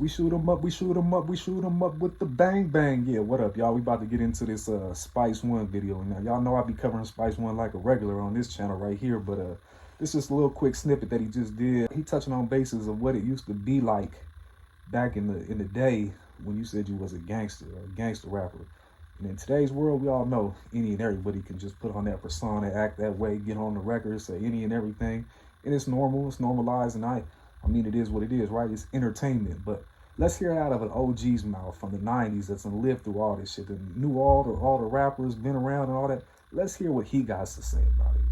We shoot 'em up, we shoot 'em up, we shoot 'em up with the bang bang. Yeah, what up, y'all? We about to get into this Spice One video. Now, y'all know I be covering Spice One like a regular on this channel right here, but this is just a little quick snippet that he just did. He touching on bases of what it used to be like back in the day when you said you was a gangster, or a gangster rapper. And in today's world, we all know any and everybody can just put on that persona, act that way, get on the record, say any and everything. And it's normal, it's normalized, and I mean, it is what it is, right? It's entertainment. But let's hear it out of an OG's mouth from the 90s that's lived through all this shit, and knew all the rappers, been around and all that. Let's hear what he got to say about it.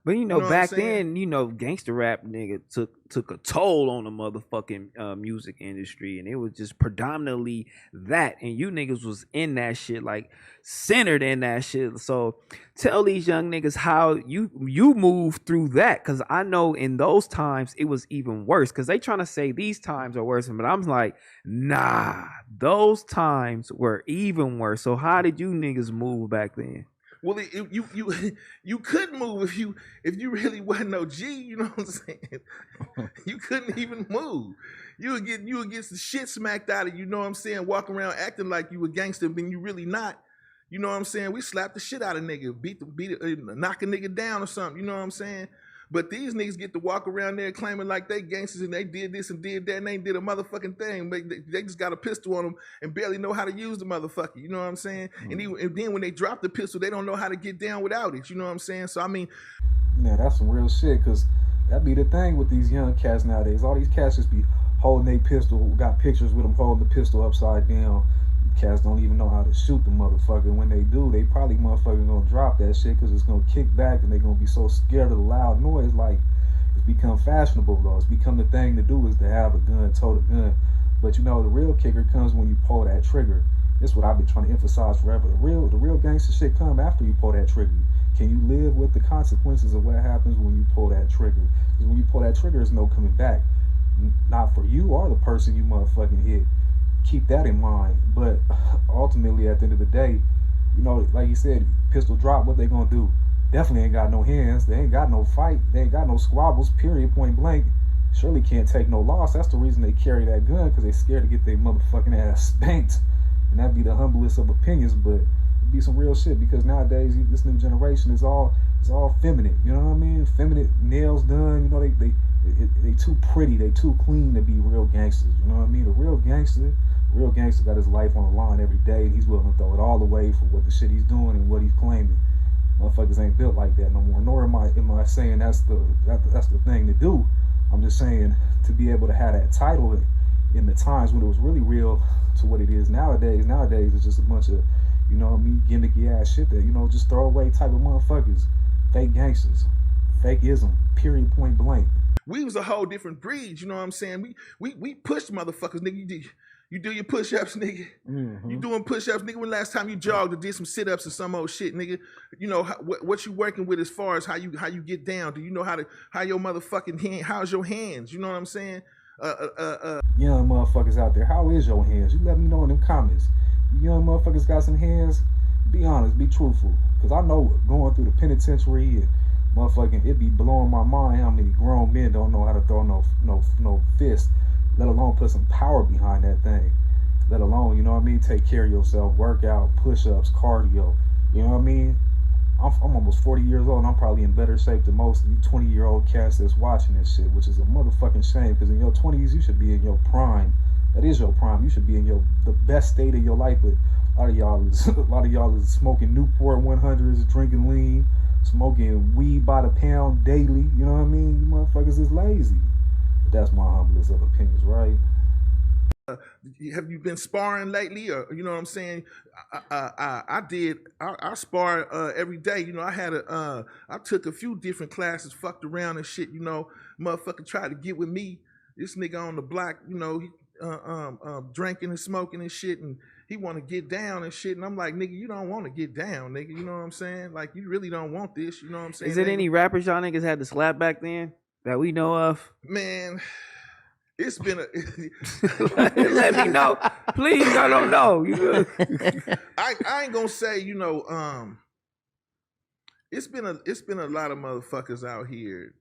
But back then, gangster rap nigga took a toll on the motherfucking music industry, and it was just predominantly that, and you niggas was in that shit, like centered in that shit. So tell these young niggas how you move through that, because I know in those times it was even worse, because they trying to say these times are worse, but I'm like, nah, those times were even worse. So how did you niggas move back then? Well, you couldn't move if you really wasn't no G. You know what I'm saying? You couldn't even move. You would get the shit smacked out of you. You know what I'm saying? Walking around acting like you a gangster, but you really not. You know what I'm saying? We slapped the shit out of nigga, knock a nigga down or something. You know what I'm saying? But these niggas get to walk around there claiming like they gangsters and they did this and did that and they did a motherfucking thing. They just got a pistol on them and barely know how to use the motherfucker. You know what I'm saying? Mm-hmm. And then when they drop the pistol, they don't know how to get down without it. You know what I'm saying? So, I mean... Yeah, that's some real shit, because that be the thing with these young cats nowadays. All these cats just be holding their pistol, got pictures with them holding the pistol upside down. Cats don't even know how to shoot the motherfucker. When they do, they probably motherfucking gonna drop that shit because it's gonna kick back and they gonna be so scared of the loud noise. Like, it's become fashionable though. It's become the thing to do is to have a gun, tote a gun. But the real kicker comes when you pull that trigger. This is what I've been trying to emphasize forever. The real gangster shit come after you pull that trigger. Can you live with the consequences of what happens when you pull that trigger? Because when you pull that trigger, there's no coming back. Not for you or the person you motherfucking hit. Keep that in mind. But ultimately, at the end of the day, like you said, pistol drop, what they gonna do? Definitely ain't got no hands. They ain't got no fight. They ain't got no squabbles, period, point blank. Surely can't take no loss. That's the reason they carry that gun, because they scared to get their motherfucking ass spanked. And that'd be the humblest of opinions, but it'd be some real shit, because nowadays, this new generation is all feminine. You know what I mean? Feminine, nails done. They too pretty. They too clean to be real gangsters. You know what I mean? A real gangster got his life on the line every day, and he's willing to throw it all away for what the shit he's doing and what he's claiming. Motherfuckers ain't built like that no more. Nor am I saying that's the thing to do. I'm just saying to be able to have that title in the times when it was really real to what it is nowadays. Nowadays it's just a bunch of, gimmicky ass shit that, just throwaway type of motherfuckers. Fake gangsters. Fakeism. Period, point blank. We was a whole different breed, you know what I'm saying? We pushed motherfuckers, nigga. You do your push-ups, nigga. Mm-hmm. You doing push-ups, nigga. When last time you jogged or did some sit-ups or some old shit, nigga? What you working with as far as how you get down? Do you know how your motherfucking hand? How's your hands? You know what I'm saying? Young motherfuckers out there, how is your hands? You let me know in them comments. You young motherfuckers got some hands? Be honest, be truthful, because I know going through the penitentiary and motherfucking, it be blowing my mind how many grown men don't know how to throw no fist, let alone put some power behind that thing, let alone, take care of yourself, work out, push-ups, cardio, you know what I mean? I'm almost 40 years old and I'm probably in better shape than most of you 20-year-old cats that's watching this shit, which is a motherfucking shame, because in your 20s you should be in your prime. That is your prime. You should be in the best state of your life, but a lot of y'all is smoking Newport 100s, drinking lean, smoking weed by the pound daily. You know what I mean? You motherfuckers is lazy. But that's my humblest of opinions, right? Have you been sparring lately, or you know what I'm saying? I spar every day. I took a few different classes, fucked around and shit. Motherfucker tried to get with me. This nigga on the block, he drinking and smoking and shit, and he want to get down and shit. And I'm like, nigga, you don't want to get down, nigga. You know what I'm saying? Like, you really don't want this. You know what I'm saying? Is it any rappers y'all niggas had to slap back then that we know of? Man, it's been a... Let me know. Please, I don't know. I ain't gonna say, it's been a lot of motherfuckers out here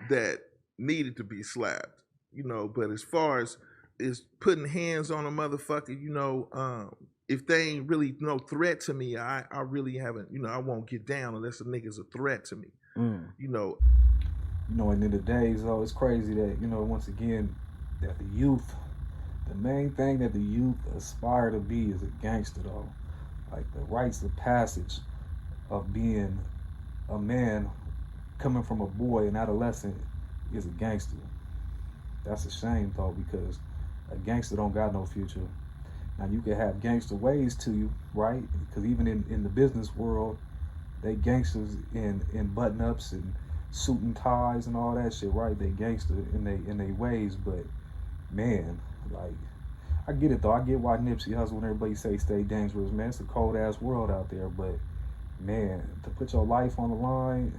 that needed to be slapped, but as far as is putting hands on a motherfucker, you know, if they ain't really no threat to me, I really haven't, you know, I won't get down unless a nigga's a threat to me. You know. You know, and in the days, though, it's crazy that, you know, once again, that the youth, the main thing that the youth aspire to be is a gangster, though. Like the rites of passage of being a man coming from a boy, an adolescent, is a gangster. That's a shame, though, because a gangster don't got no future. Now, you can have gangster ways to you, right? Because even in the business world, they gangsters in button-ups and suit and ties and all that shit, right? They gangster in they ways, but man, like, I get it though. I get why Nipsey Hussle and everybody say stay dangerous, man. It's a cold ass world out there, but man, to put your life on the line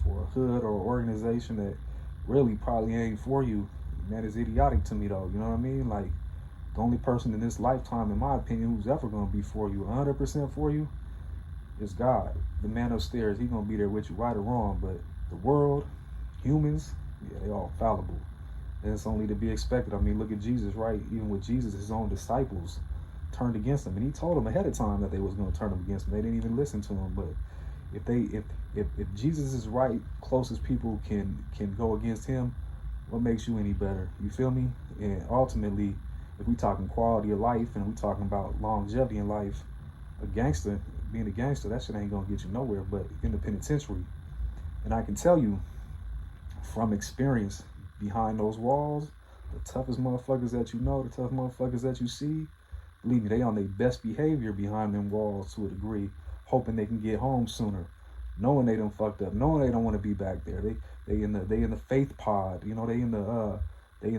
for a hood or organization that really probably ain't for you, man, is idiotic to me though. You know what I mean? Like, the only person in this lifetime, in my opinion, who's ever gonna be for you, 100% for you, is God. The man upstairs, he gonna be there with you, right or wrong. But the world, humans, yeah, they all fallible. And it's only to be expected. I mean, look at Jesus, right? Even with Jesus, his own disciples turned against him, and he told them ahead of time that they was going to turn him against him. They didn't even listen to him. But if Jesus is right, closest people can go against him, what makes you any better? You feel me? And ultimately, if we talking quality of life and we talking about longevity in life, a gangster, being a gangster, that shit ain't gonna get you nowhere but in the penitentiary. And I can tell you from experience, behind those walls, the toughest motherfuckers that you know, the tough motherfuckers that you see, believe me, they on their best behavior behind them walls to a degree, hoping they can get home sooner, knowing they done fucked up, knowing they don't want to be back there. They in the faith pod, you know, they in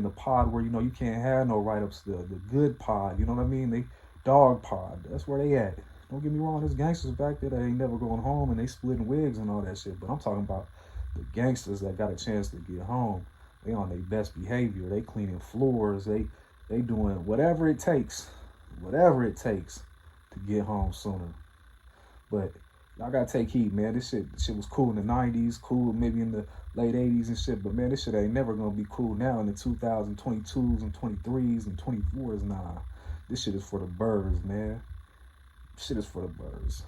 the pod where, you know, you can't have no write-ups, the good pod, you know what I mean? They dog pod. That's where they at. Don't get me wrong, there's gangsters back there that ain't never going home and they splitting wigs and all that shit. But I'm talking about the gangsters that got a chance to get home. They on their best behavior. They cleaning floors. They doing whatever it takes to get home sooner. But y'all gotta take heed, man. This shit was cool in the 90s, cool maybe in the late 80s and shit. But man, this shit ain't never gonna be cool now in the 2022s and 23s and 24s. Nah, this shit is for the birds, man. Shit is for the birds.